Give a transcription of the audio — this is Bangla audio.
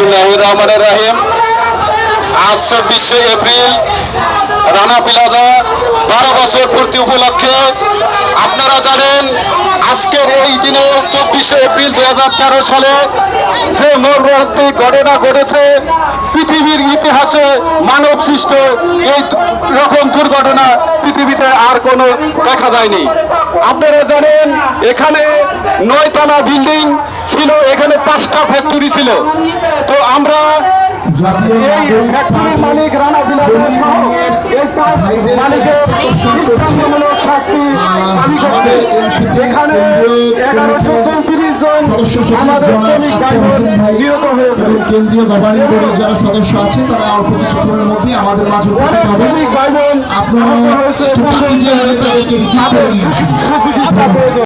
বিসমিল্লাহির রহমানির রহিম। আজ 24শে এপ্রিল রানা প্লাজা 12 বছর পূর্তি উপলক্ষে আপনারা জানেন আজকের এই দিনে 24শে এপ্রিল 2013 সালে যে মর্মান্তিক ঘটনা ঘটেছে, পৃথিবীর ইতিহাসে মানব সৃষ্ট এই রকম দুর্ঘটনা পৃথিবীতে আর কোনো দেখা যায়নি। আপনারা জানেন এখানে 9 তলা বিল্ডিং ছিল, এখানে 5টা ফ্যাক্টরি ছিল। তো আমরা এই ফ্যাক্টরির মালিক রানা প্লাজা সহ এই 5 মালিকের দৃষ্টান্তমূলক শাস্তি দাবি করছে। এখানে 1134 জন আমাদের শ্রমিক ভাই বোন নিহত হয়েছে। কেন্দ্রীয় গভর্নিং বডির যারা সদস্য আছে তারা অল্প কিছুক্ষণের মধ্যেই আমাদের মাঝে উপস্থিত হবে। আপনারা তাদেরকে রিসিভ করে নিয়ে আসুন।